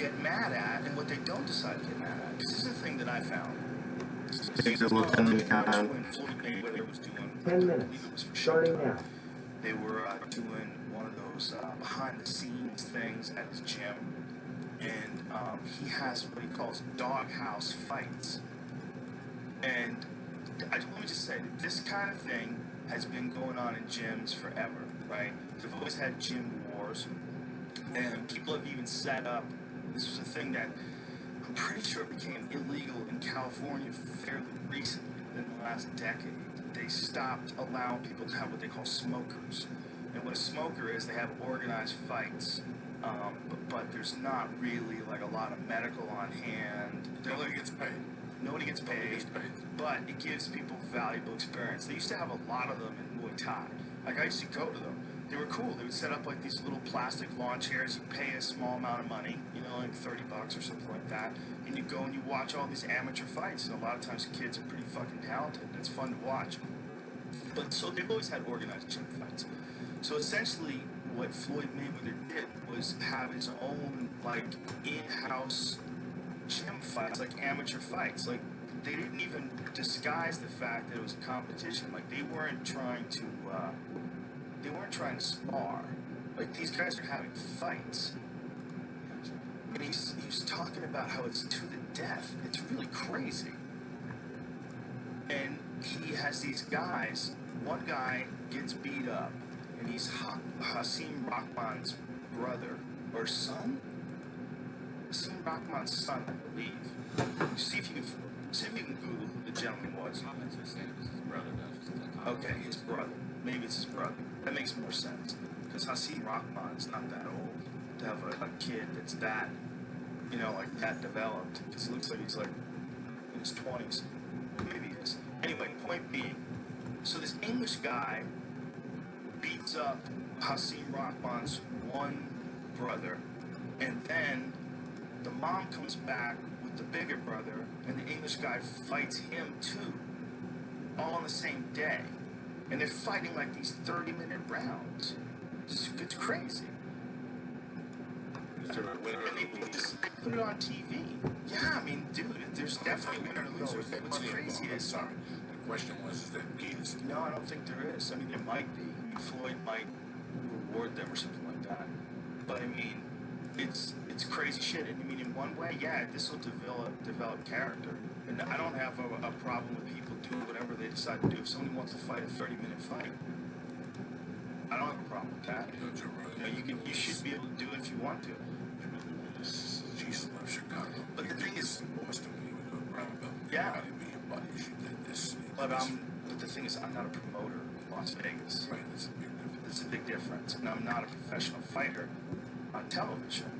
get mad at and what they don't decide to get mad at. Because this is the thing that I found. Takes a little 10 minute countdown. When Floyd Mayweather was doing, 10 minutes, starting now. They were doing one of those behind-the-scenes things at his gym, and he has what he calls doghouse fights. And let me just say, this kind of thing has been going on in gyms forever, right? They've always had gym wars, and people have even set up, this was a thing that I'm pretty sure became illegal in California fairly recently, in the last decade. They stopped allowing people to have what they call smokers. And what a smoker is, they have organized fights, but there's not really like a lot of medical on hand. Nobody gets paid. Nobody gets paid, but it gives people valuable experience. They used to have a lot of them in Muay Thai. Like, I used to go to them. They were cool. They would set up like these little plastic lawn chairs. You pay a small amount of money, you know, like $30 or something like that, and you go and you watch all these amateur fights. And a lot of times kids are pretty fucking talented, and it's fun to watch. But so they've always had organized gym fights. So essentially, what Floyd Mayweather did was have his own like in-house gym fights, like amateur fights. Like, they didn't even disguise the fact that it was a competition. Like, they weren't trying to spar. Like, these guys are having fights. And he's talking about how it's to the death. It's really crazy. And he has these guys. One guy gets beat up, and he's Hasim Rahman's brother or son. Hasim Rahman's son, I believe. See if you can Google who the gentleman was. Okay, his brother. Maybe it's his brother. That makes more sense. Because Hasim Rahman's not that old to have a kid that's that, you know, like that developed. Because it looks like he's like in his 20s. Maybe he is. Anyway, point being, so this English guy beats up Hasim Rahman's one brother, and then the mom comes back with the bigger brother, and the English guy fights him too, all on the same day. And they're fighting like these 30-minute rounds. It's crazy. And they put it on TV. Yeah, I mean, dude, there's definitely winner and loser. What's crazy is... Sorry. The question was, is there is? No, I don't think there is. I mean, there might be. I mean, Floyd might reward them or something like that. But, I mean, it's crazy shit. And, I mean, in one way, yeah, this will develop character. And I don't have a problem with people doing whatever they decide to do. If somebody wants to fight a 30-minute fight, I don't have a problem with that. You know, you should be able to do it if you want to. Jesus loves Chicago. But the thing is, Boston, yeah. But the thing is, I'm not a promoter in Las Vegas. Right, that's a big difference. That's a big difference. And I'm not a professional fighter on television.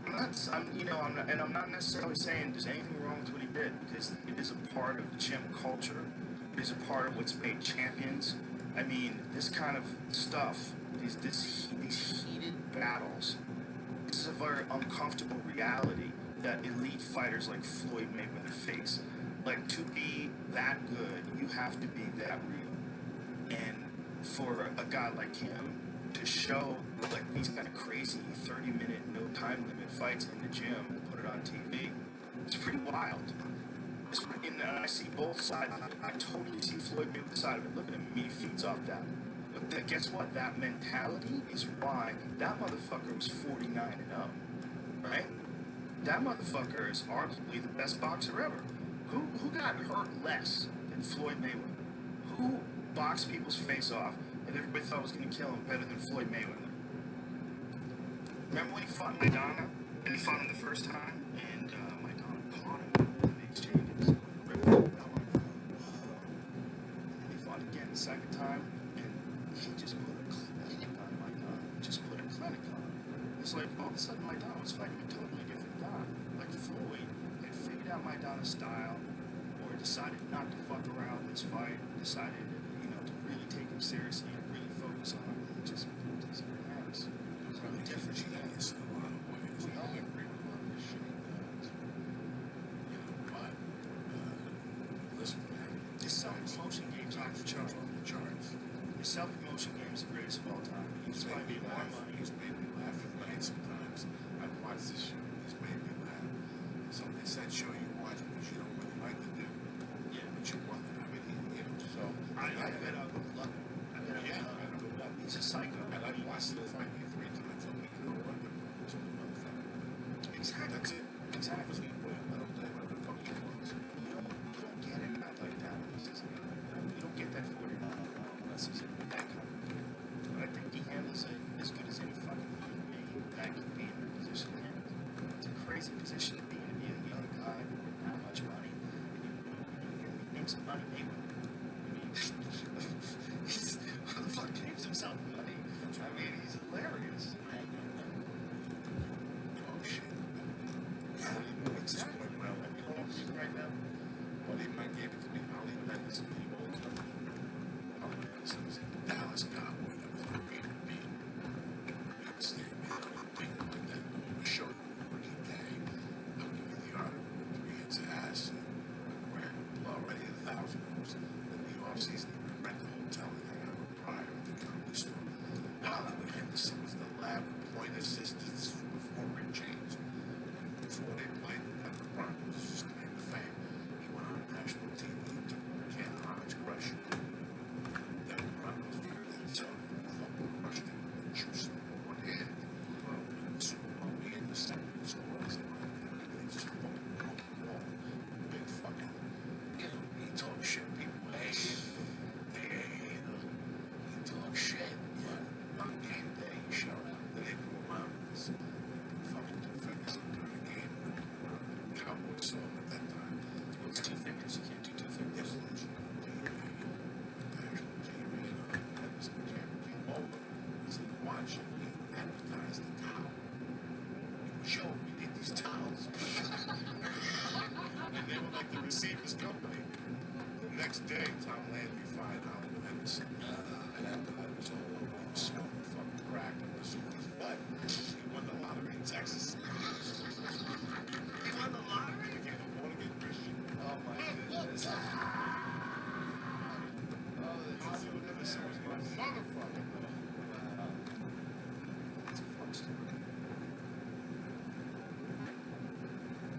I'm not necessarily saying there's anything wrong with what he did, because it is a part of gym culture. It is a part of what's made champions. I mean, this kind of stuff, these heated battles, this is a very uncomfortable reality that elite fighters like Floyd Mayweather face. Like, to be that good, you have to be that real. And for a guy like him to show like these kind of crazy 30-minute, no time limit fights in the gym and put it on TV, it's pretty wild. And I see both sides. I totally see Floyd Mayweather's side of it. Look at him. I mean, he feeds off that. But guess what? That mentality is why that motherfucker was 49-0, right? That motherfucker is arguably the best boxer ever. Who got hurt less than Floyd Mayweather? Who boxed people's face off and everybody thought was going to kill him better than Floyd Mayweather? Remember when he fought Maidana? And he fought him the first time, and Maidana caught him in the exchanges. Ripped him out. And he fought again the second time, and he just put a clinic on Maidana. Just put a clinic on him. It's like all of a sudden Maidana was fighting a totally different guy. Like Floyd had figured out Maidana's style, or decided not to fuck around in this fight, decided, to really take him seriously and really focus on him. Just very nice. It was really different. Genius in a lot of ways. We all agree with a lot of this shit he does. But listen, man, His self-promotion games off the charts. His self-promotion game is the greatest of all time. He's probably made more money. He's made me laugh at night sometimes. I I watched this show. This made me laugh. So it's that show you watch because you don't really like to do. Yeah. But you want it. I mean, you know, so. I bet I would love it. I bet I would love it. He's a psycho. And I've watched it like 3 times. I'm like, you know what? It's a motherfucker. Exactly. That's it. Exactly. Well, I don't think what the fuck you want. You don't get it not like that. You don't get that 40 unless he's in that kind of movie. But I think he handles it as good as any fucking human being that can be in the position he is. It's a crazy position to be in, to be a young guy with not much money. And you name some money Mayweather. I mean, he's, who the fuck names himself money? I mean, he's hilarious. Oh, shit. Exactly. Well, I mean, I'm reading right now. Well, he might give it to me. I don't even have this people all the time. Oh, man, this is Dallas Cowboy. That was a great beat. You understand, man? I don't think like that. I'm sure Ricky Day. I'll give you the article. 3 hits of acid. Where already 1,000 was in the offseason. He would rent the hotel and hang out with Pryor at the comedy store. Hollywood Henderson was the lab point assistant before Rick James. Before they played the Broncos, just to name the fame. He went on national TV and took Ken Homage Crush. Then the Broncos figured that so Crush didn't juice number 1 hit. Well, the Super Bowl, he in the second score. I said, he just fucking broke the wall. Big fucking, you know, he talk shit. People, hey, you know, he talk shit. Yeah. On game day, he showed up. Then they blew him out. Fucking 2 fingers during the game. Cowboys saw him at that time. It's 2 fingers. You can't do 2 fingers. Watch, he advertised the towel. Joe, we need these towels. And they were like the receiver's company. The next day, Tom Landry fired out with Henderson. And after that, it was all over. He was smoking fucking crack and was but he won the lottery in Texas. He won the lottery? He became a born-again Christian. Oh my goodness. Hollywood Henderson was my motherfucker.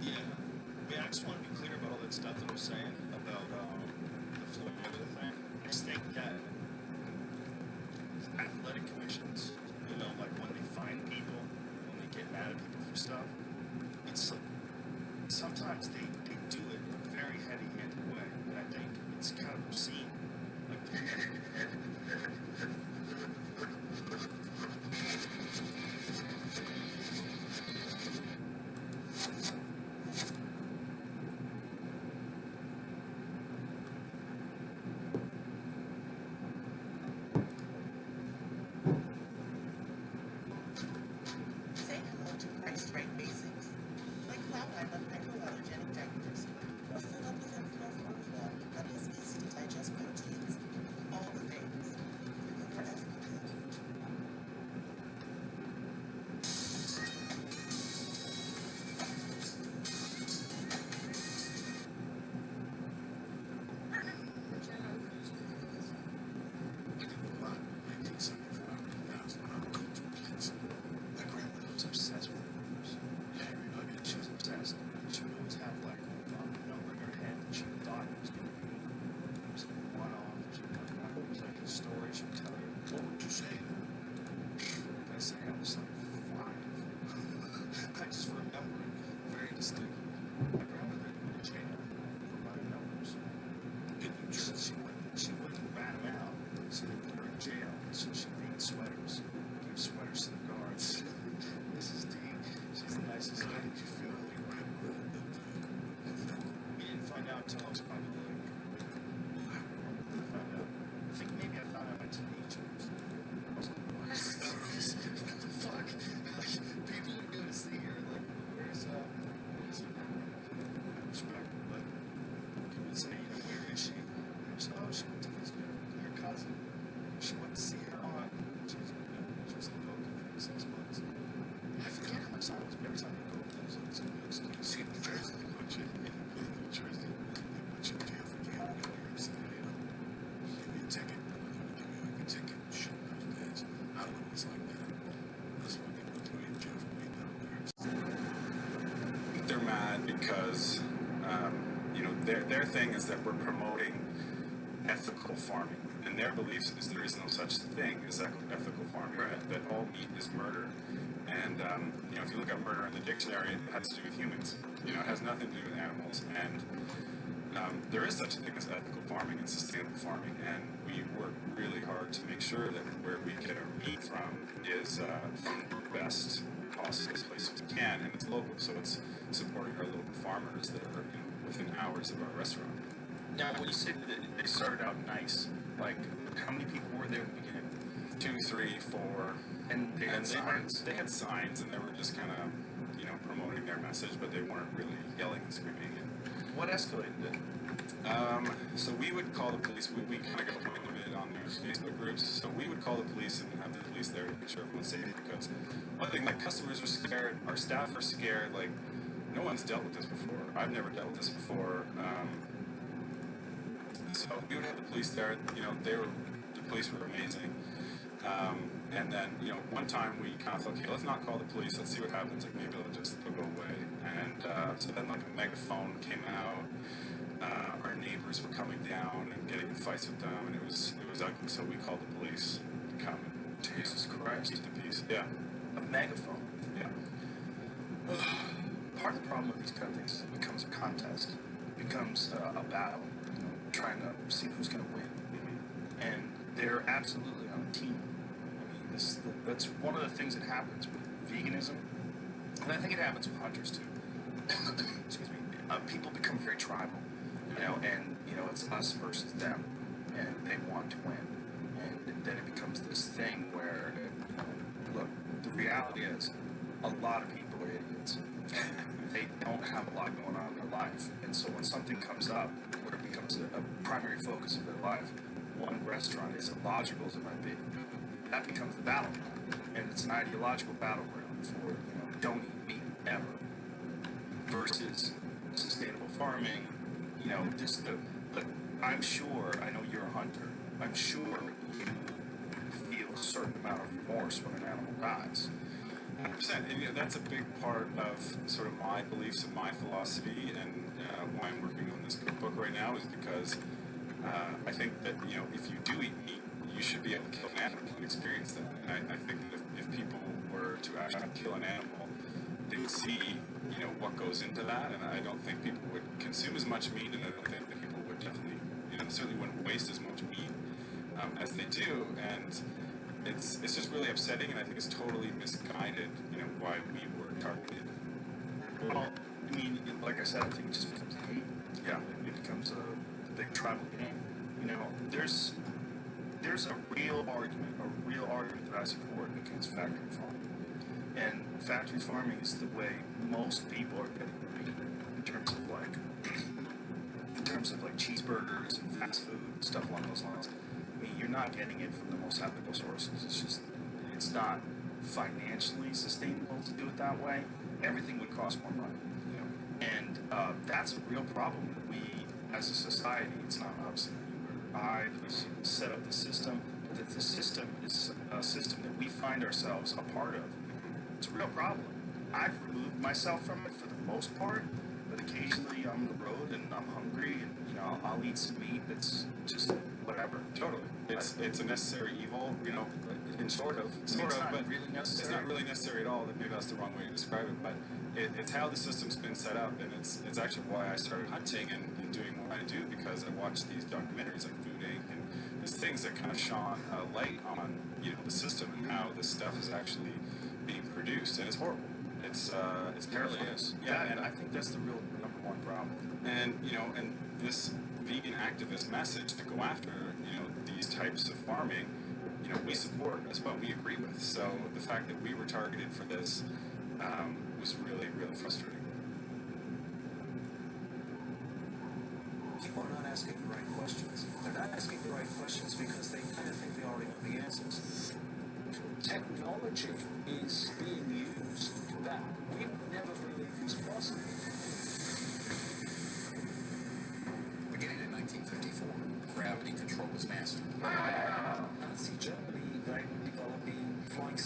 Yeah. I mean, I just want to be clear about all that stuff that I'm saying about the Floyd Mayweather thing. I just think that athletic commissions, you know, like when they find people, when they get mad at people for stuff, it's sometimes they do it in a very heavy-handed way, and I think it's kind of obscene. Like, Say hello to Christ Right Basics. Like cloud and hypoallergenic diapers. Or fill up with inflow formula that is easy to digest proteins. All the things. For everything. I did a lot in 1975 when I was two kids. My grandmother was obsessed with numbers. yeah, everybody. She was obsessed. She would always have like a number in her head that she thought it was going to be. It was like one off. She would come back. It was like a story she would tell you. What would you say? I say I was like 5. I just remember it very distinctly. My grandmother went to jail for running numbers. In New Jersey. She wouldn't rat him out, so they put her in jail. So she made sweaters, gave sweaters to the guards. Mrs. D, she's the nicest How lady. did you feel when your grandmother did that? We didn't find out until I was probably like, I found out. I think maybe I found out my teenage years. I was like, what the fuck? Like, people are going to see her, like, where's respect, but he would say, you know, where is she? And she, oh, she went to visit her cousin. She went to see her aunt. She was like, okay, for 6 months. I forget how much time it was, but every time I go, it was like, See, in New Jersey, they put you in New Jersey. They put you in jail for gambling. You know, give me a ticket. Give me a ticket. Shit, those days. I don't know what's like that. That's why they put me in jail for being down there. mad because, you know, their thing is that we're promoting ethical farming. And their beliefs is there is no such thing as ethical farming, that all meat is murder. And, you know, if you look at murder in the dictionary, it has to do with humans. You know, it has nothing to do with animals. And there is such a thing as ethical farming and sustainable farming. And we work really hard to make sure that where we get our meat from is from the best possible place we can. And it's local, so it's supporting our local farmers that are, you know, within hours of our restaurant. Now, when you say that they started out nice, like, how many people were there in the beginning? 2, 3, 4. And they had signs? They had signs, and they were just kind of, you know, promoting their message, but they weren't really yelling and screaming. What escalated it? So we would call the police. We kind of got wind of it on their Facebook groups. So we would call the police and have the police there to make sure everyone's safe. Because one thing, like, customers are scared, our staff are scared. Like, no one's dealt with this before. I've never dealt with this before. So we would have the police there. You know, the police were amazing. And then, you know, one time we kind of thought, okay, let's not call the police. Let's see what happens. Like, maybe they'll just go away. And so then, like, a megaphone came out. Our neighbors were coming down and getting in fights with them, and it was ugly. So we called the police to come and Jesus Christ. keep the peace. Yeah, A megaphone. yeah. Part of the problem with these kind of things is it becomes a contest. It becomes a battle, you know, trying to see who's going to win. And they're absolutely on a team. I mean, that's one of the things that happens with veganism, and I think it happens with hunters too. Excuse me. People become very tribal, you know, and, you know, it's us versus them, and they want to win. And then it becomes this thing where, you know, look, the reality is a lot of people are idiots. They don't have a lot going on in their life. And so when something comes up where it becomes a primary focus of their life, one restaurant is as illogical as it might be, that becomes the battleground. And it's an ideological battleground for, you know, don't eat meat ever versus sustainable farming, you know, just but I'm sure, I know you're a hunter, I'm sure you feel a certain amount of remorse when an animal dies. 100%. And, you know, that's a big part of sort of my beliefs and my philosophy, and why I'm working on this cookbook right now is because I think that, you know, if you do eat meat, you should be able to kill an animal and experience that. And I think that if people were to actually kill an animal, they would see, you know, what goes into that, and I don't think people would consume as much meat, and I don't think that people would definitely, you know, certainly wouldn't waste as much meat as they do, and it's just really upsetting, and I think it's totally misguided, you know, why we were targeted. Well, I mean, like I said, I think it just becomes a hate. Yeah. It becomes a big tribal game. You know, there's a real argument that I support against factory farming. And factory farming is the way most people are getting their meat in terms of like cheeseburgers and fast food and stuff along those lines. I mean, you're not getting it from the most ethical sources. It's not financially sustainable to do it that way. Everything would cost more money. And that's a real problem that we, as a society, it's not us anywhere. I've set up the system, that the system is a system that we find ourselves a part of. It's a real problem. I've removed myself from it for the most part, but occasionally I'm on the road and I'm hungry, and, you know, I'll eat some meat that's just whatever. Totally. It's a necessary evil, you know, in sort of, It's not but really necessary. it's not really necessary at all. Maybe that's the wrong way to describe it, but it's how the system's been set up, and it's actually why I started hunting and doing what I do, because I watched these documentaries like Food Inc. and these things that kind of shone a light on, you know, the system and how this stuff is actually being produced, and it's horrible. It's terrible. It is. Yeah, And I think that's the real number one problem. and you know, and this vegan activist message to go after, you know, these types of farming, you know, we support. That's what we agree with. So the fact that we were targeted for this was really, really frustrating. People are not asking the right questions. They're not asking the right questions because they kind of think they already know the answers. Technology is being used that we never believed was possible. Beginning in 1954, gravity control was mastered. Nazi Germany, they were developing flying.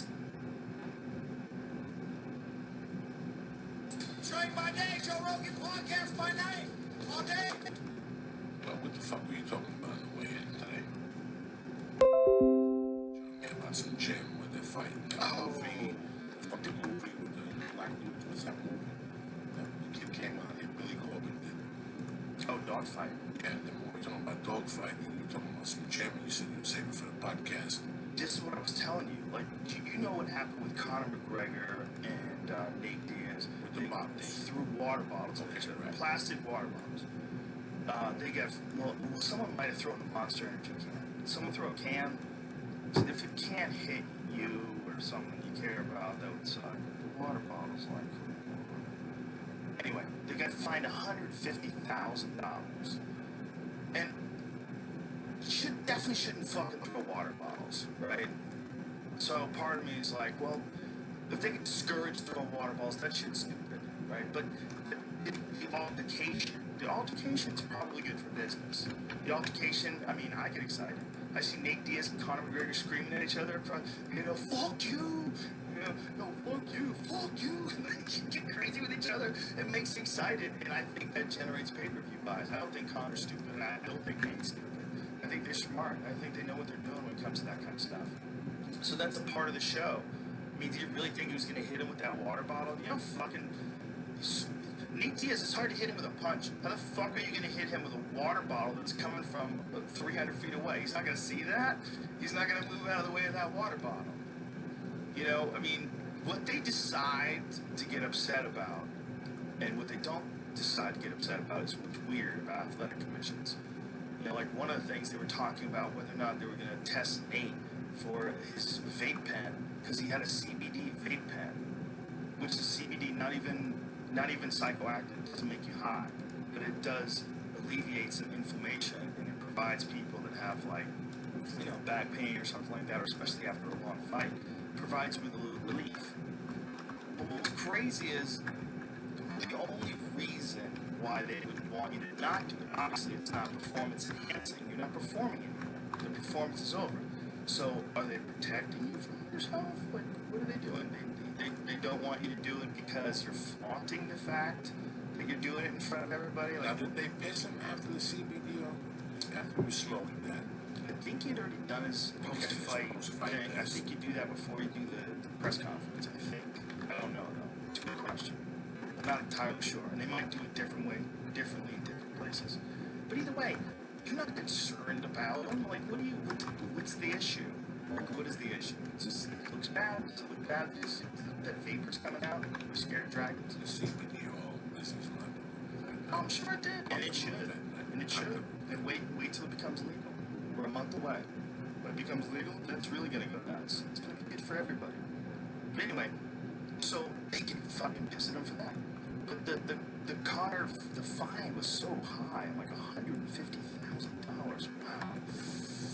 Rogan by day, Joe Rogan podcast by night. All day. Well, what the fuck were you talking about on the way in today? Yeah, about some gym where they're fighting. That movie, the fucking movie with the black dude. What's that movie? That kid came out here, Billy Corbin did. Oh, dogfight. Yeah, then when we were talking about dogfighting, you were talking about some gym, and you said you were saving for the podcast. This is what I was telling you. Like, you know what happened with Conor McGregor and Nate Diaz? With the They bottles. threw water bottles at each other, Right. plastic water bottles. They got, well, someone might have thrown a Monster Energy can. Someone throw a can. So if it can't hit you or someone you care about, that would suck. The water bottles, like. Anyway, they got fined $150,000. And definitely shouldn't fucking throw water bottles, right? So part of me is like, well, if they can discourage throwing water balls, that shit's stupid, right? But the altercation's probably good for business. The altercation, I mean, I get excited. I see Nate Diaz and Conor McGregor screaming at each other, fuck you, fuck you. They get crazy with each other. It makes you excited, and I think that generates pay-per-view buys. I don't think Conor's stupid, and I don't think Nate's stupid. I think they're smart. I think they know what they're doing when it comes to that kind of stuff. So that's a part of the show. I mean, do you really think he was going to hit him with that water bottle? You know, fucking Nate Diaz, it's hard to hit him with a punch. How the fuck are you going to hit him with a water bottle that's coming from 300 feet away? He's not going to see that. He's not going to move out of the way of that water bottle. You know, I mean, what they decide to get upset about and what they don't decide to get upset about is what's weird about athletic commissions. You know, like one of the things they were talking about whether or not they were going to test Nate for his vape pen because he had a CBD vape pen, which is CBD not even psychoactive. It doesn't make you high, but it does alleviate some inflammation and it provides people that have like, you know, back pain or something like that, or especially after a long fight, provides with a little relief. But what's crazy is the only reason why they would want you to not do it, obviously it's not performance enhancing. You're not performing anymore. The performance is over. So are they protecting you from yourself? Like, what are they doing? They don't want you to do it because you're flaunting the fact that you're doing it in front of everybody. Now, Like, did they piss him after the CBD or after he was smoking that? I think he'd already done his post-fight post-fight thing. I test. think you do that before you do the press conference, I think. I don't know, though. It's a good question. I'm not entirely sure. And they might do it differently in different places. But either way, you're not concerned about them. Like, what's the issue? Like, what is the issue? It's just, it looks bad. Does it look bad? Is that vapor's coming out? We're scared of dragons. The CBD all business money. I'm sure it did. And it should. And it should. And wait till it becomes legal. We're a month away. When it becomes legal, that's really gonna go nuts. It's gonna be good for everybody. But anyway, so they get fucking pissed at him for that. But the Conor, the fine was so high, I'm like $150,000. Wow.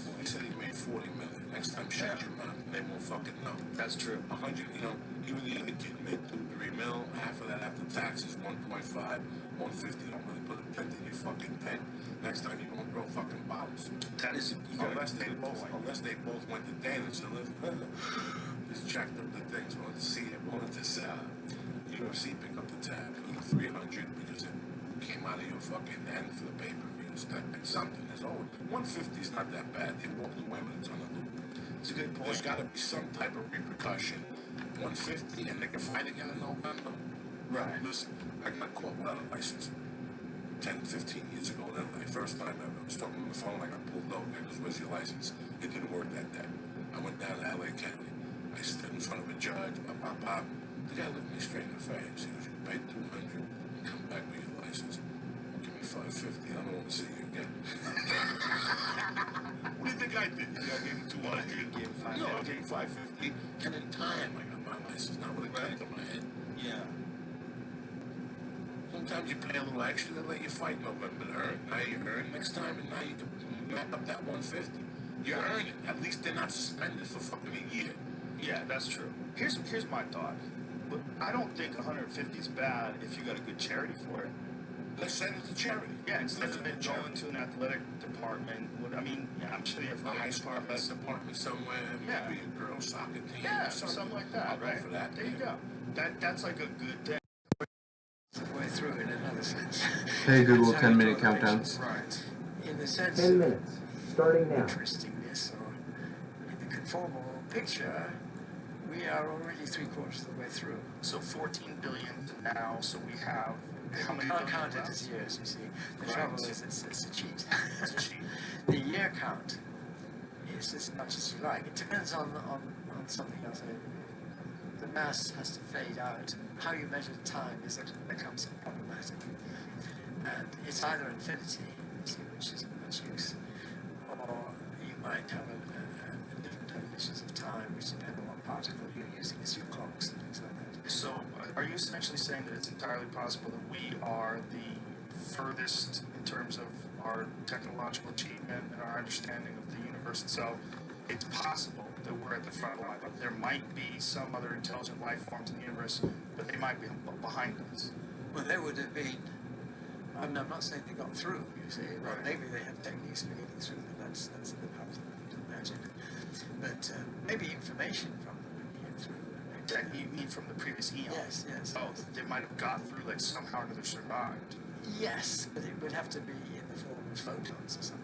Well, he said he made 40 million. Next time, shut your mouth. They won't fucking know. That's true. 100, you know, even the other kid made 2-3 mil. Half of that after taxes, 1.5, 150. Don't really put a dent in your fucking pen. Next time, you won't throw fucking bottles. That is, you got Unless they both went to Danish and just checked up the things. Wanted to see it. Wanted to UFC pick up the tab. 300 because it came out of your fucking end for the pay-per-views. That's something. There's always 150 is not that bad. They walked away with a ton of loot. it's a good There's point. got to be some type of repercussion. 150 and they can fight again in November. Right. Listen, I got caught without a license 10, 15 years ago. That was my first time ever. I was talking on the phone, I got pulled over. I goes, where's your license? It didn't work that day. I went down to LA County. I stood in front of a judge. Pop. The guy looked me straight in the face. He goes, you paid $200 and come back with your license. Give me $550. I don't want to see you again. What do you think I did? You think I gave him $200? Give him No, I $550. gave him $550. And in time, I got my license. Not with a gun to my head. Yeah. Sometimes you pay a little extra to let you fight November to earn. Now you earn next time, and now you can map up that 150. You earn it. At least they're not suspended for fucking a year. Yeah, that's true. Here's my thought. But I don't think 150 is bad if you got a good charity for it. Let's send it to charity. Yeah, instead of it going to an athletic department. I'm I'm sure they have A high high school departments. department somewhere, Yeah. maybe a girls soccer team. Yeah, or something like that, I'll right? go for that. There you go. That's like a good thing. way through in another sense. Hey Google, That's how 10 you minute draw the countdown. pictures. Right. In the sense 10 of minutes, starting now. interestingness, or in the conformal picture, we are already 3/4 of the way through. So 14 billion now, so we have how You many can't billion count it left? as years, you see. The Right. trouble is it's a cheat. It's a cheat. The year count is as much as you like. It depends on something else. The mass has to fade out. How you measure time becomes problematic. And it's either infinity, which is much use, or you might have a different definitions of time, which depend on what particle you're using as your clocks and things like that. So, are you essentially saying that it's entirely possible that we are the furthest in terms of our technological achievement and our understanding of the universe itself? It's possible that we're at the front line. But there might be some other intelligent life forms in the universe, but they might be behind us. Well, there would have been. I'm not saying they got through. You see, well, Right. maybe they have techniques for getting through, but that's a bit hard to imagine. But maybe information from them would get through. Yeah, you mean from the previous eon? Yes, yes. Oh, they might have got through, like somehow or another survived. Yes, but it would have to be in the form of photons or something.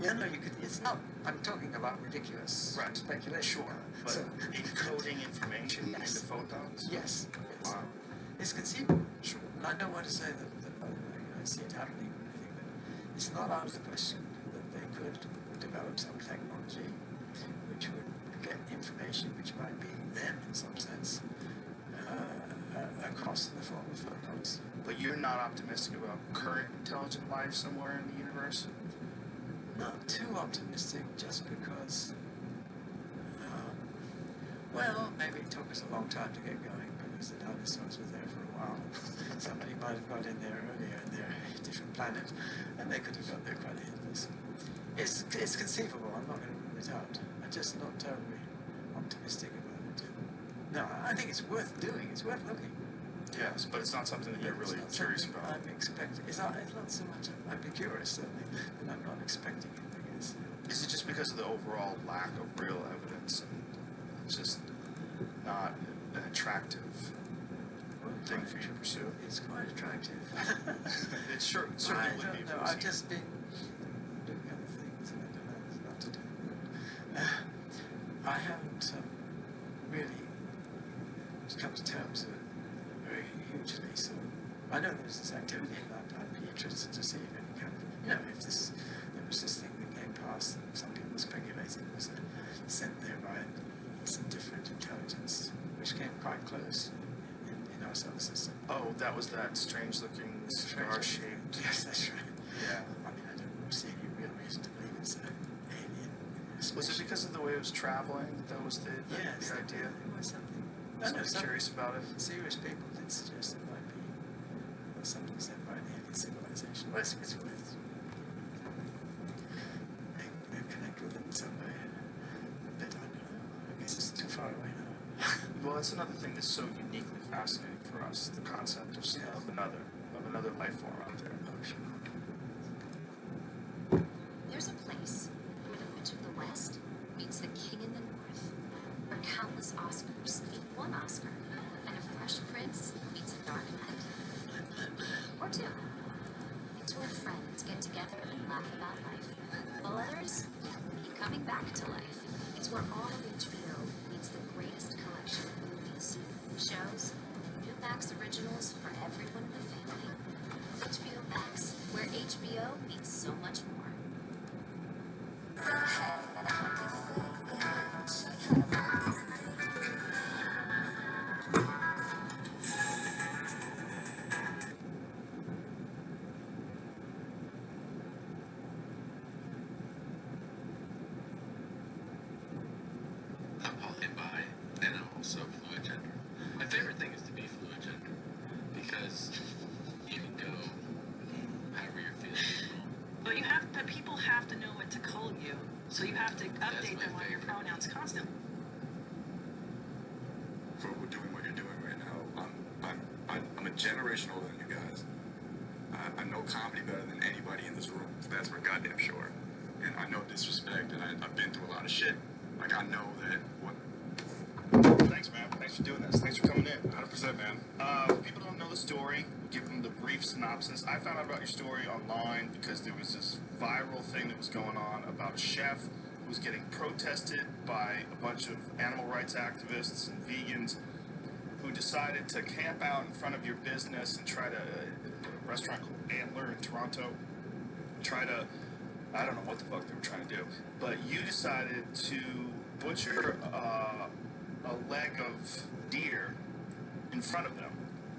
Yeah, no, you could. It's not. I'm talking about ridiculous Right. speculation. Sure. But So, encoding information Yes. into photons? yes, yes. Wow. It's conceivable. Sure. And I don't want to say that I see it happening or anything, but it's not out of the question that they could develop some technology which would get information which might be then, in some sense, across in the form of photons. But you're not optimistic about current intelligent life somewhere in the universe? Not too optimistic, just because, well, maybe it took us a long time to get going because the dinosaurs were there for a while. Somebody might have got in there earlier in their different planet, and they could have got there quite ahead of us. It's conceivable. I'm not going to rule it out. I'm just not terribly optimistic about it. No, I think it's worth doing. It's worth looking. Yes, but it's not something that you're really It's not curious something about. I'm expecting. It's not so much. I'd be curious certainly, but I'm not expecting it. I guess. Is it just because of the overall lack of real evidence and it's just not an attractive thing for you to pursue? It's quite attractive. It certainly I would be. don't if know. it was I've here. just been doing other things, and I don't know. There's not to do. I haven't really come to terms with it very hugely. So I know there's this activity, and I'd be interested to see if any kind of, if there was this thing that came past that some people speculating was sent there by some different intelligence, which came quite close in our solar system. Oh, that was that strange-looking star-shaped. Yes, that's right. Yeah. I mean, I don't see any real reason to believe it's an alien. Was it because of the way it was traveling? That was the Yes, the idea. It was something. I was curious about it. Serious people did suggest it might be something sent by an alien civilization. Well, it's worth connect with it in some way. But I don't know. I guess it's too far away now. Well, that's another thing that's so uniquely fascinating for us, the concept of another life form out there. There's a place where the witch of the West meets the king in the North, where countless Oscars meet one Oscar, and a fresh prince meets a dark knight. Or two. It's where friends get together and laugh about life, while others keep coming back to life. It's where all of HBO meets the greatest collection of movies, shows, new Max originals for everyone in the family. HBO Max, where HBO meets so much more. I'm poly-bi, and I'm also fluid gender. My favorite thing is to be fluid gender because you can go however you're feeling. But people have to know what to call you, so you have to update them on your pronouns constantly. For doing what you're doing right now, I'm a generation older than you guys. I know comedy better than anybody in this room. That's for goddamn sure. And I know disrespect, and I've been through a lot of shit. Like, I know that what... Thanks, man. Thanks for doing this. Thanks for coming in. 100%, man. People don't know the story, give them the brief synopsis. I found out about your story online because there was this viral thing that was going on about a chef who was getting protested by a bunch of animal rights activists and vegans who decided to camp out in front of your business and try to, a restaurant called Antler in Toronto, try to, I don't know what the fuck they were trying to do, but you decided to butcher a leg of deer in front of them,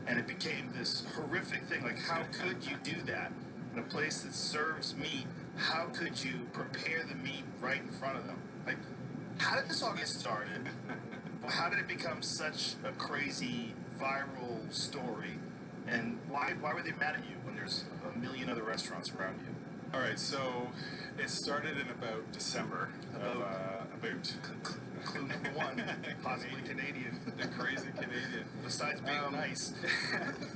and it became this horrific thing. Like, how could you do that in a place that serves meat? How could you prepare the meat right in front of them? Like, how did this all get started? How did it become such a crazy viral story? And why were they mad at you when there's a million other restaurants around you? All right, so it started in about December of about clue number one, possibly Canadian. The crazy Canadian. Besides being nice.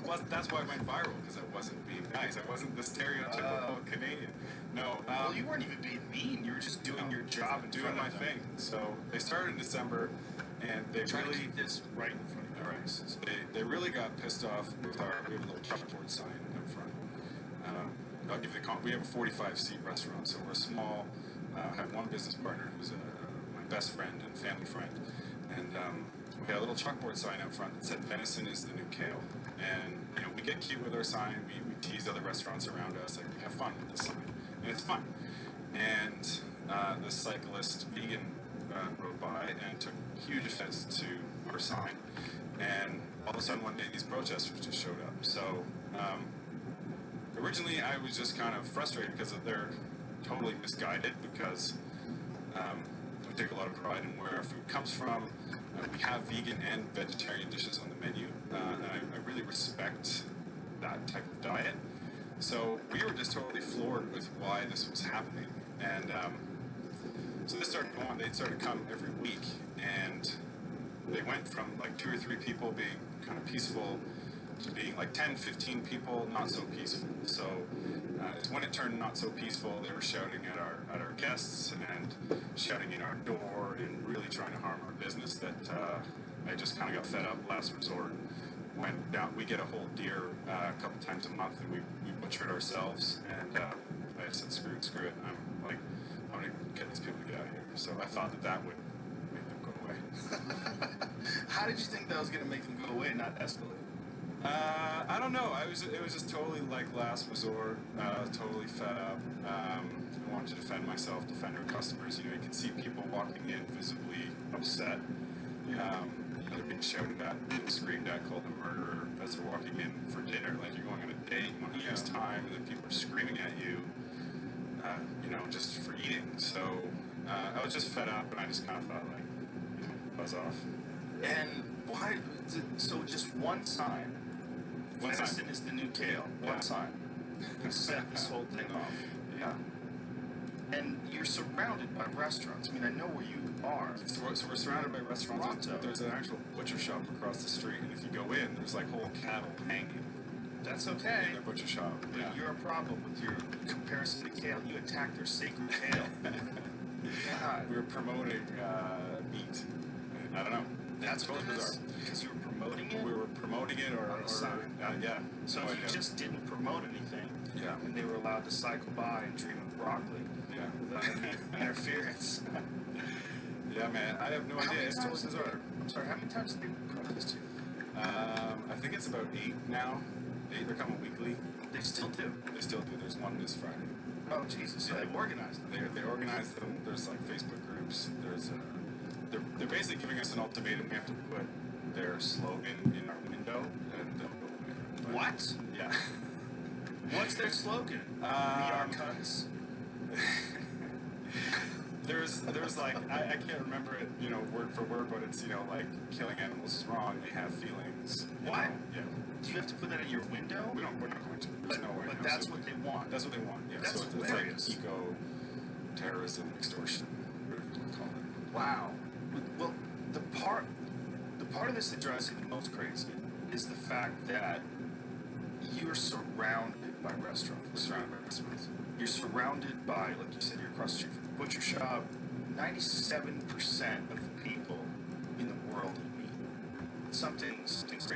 Well, that's why it went viral, because I wasn't being nice. I wasn't the stereotypical Canadian. No. Well, you weren't even being mean. You were just doing your job and doing my thing. So they started in December, and they trying really to keep this right in front of your eyes. So they really got pissed off with our. We have a little chalkboard sign up front. I'll give you the comp. We have a 45-seat restaurant, so we're small. I have one business partner who's my best friend and family friend, and we got a little chalkboard sign out front that said "Venison is the new kale." And you know, we get cute with our sign. We tease other restaurants around us. Like, we have fun with the sign, and it's fun. And this cyclist vegan rode by and took huge offense to our sign. And all of a sudden, one day, these protesters just showed up. So. Originally, I was just kind of frustrated because they're totally misguided, because we take a lot of pride in where our food comes from. We have vegan and vegetarian dishes on the menu, and I really respect that type of diet. So we were just totally floored with why this was happening. And so this started going, they started coming every week, and they went from like 2 or 3 people being kind of peaceful to being like 10, 15 people not so peaceful. So when it turned not so peaceful, they were shouting at our guests and shouting in our door and really trying to harm our business. That I just kind of got fed up. Last resort, went down. We get a whole deer a couple times a month, and we butcher it ourselves. And I said, screw it. I'm gonna get these people to get out of here. So I thought that would make them go away. How did you think that was gonna make them go away, not escalate? I don't know. It was just totally like last resort. Totally fed up. I wanted to defend myself, defend our customers. You know, you can see people walking in visibly upset. They're being shouted at, being screamed at, called a murderer as they're walking in for dinner. Like, you're going on a date, you want to use time, and then people are screaming at you. You know, just for eating. So I was just fed up, and I just kind of thought, like, you know, buzz off. And why? So just one sign. Venison is the new kale. One sign. You set this whole thing off. Yeah. And you're surrounded by restaurants. I mean, I know where you are. So we're surrounded by restaurants. Toronto. There's an actual butcher shop across the street, and if you go in, there's like whole cattle hanging. That's okay. In their butcher shop. But Yeah. you're a problem with your comparison to kale. You attack their sacred kale. God. We were promoting meat. I don't know. That's totally what it is? bizarre. Because you were promoting it? We were promoting it, or yeah. So No if you idea. just didn't promote anything, Yeah. and they were allowed to cycle by and dream of broccoli Yeah. without any interference. Yeah, man. I have no How idea. many It's times totally bizarre. I'm sorry, how many times did they protest you? I think it's about 8 now. 8. They're coming weekly. They still do. They still do. There's one this Friday. Oh, Jesus. So they organized them. They organize them. There's like Facebook groups. There's they're basically giving us an ultimatum. We have to put their slogan in our window, and they'll go away. But, What? Yeah. What's their slogan? We are cunts. There's like I can't remember it, you know, word for word, but it's, you know, like, killing animals is wrong. They have feelings. You What? know? Yeah. Do you have to put that in your window? We're not going to. There's no way. But no, that's so- what they want. That's what they want. Yeah. That's so it's hilarious. like eco-terrorism, extortion, whatever you want to call it. Wow. Well, the part of this that drives me the most crazy is the fact that you're surrounded by restaurants. We're surrounded by restaurants. You're surrounded by, like you said, you're across the street from the butcher shop. 97% of the people in the world eat meat. Something crazy.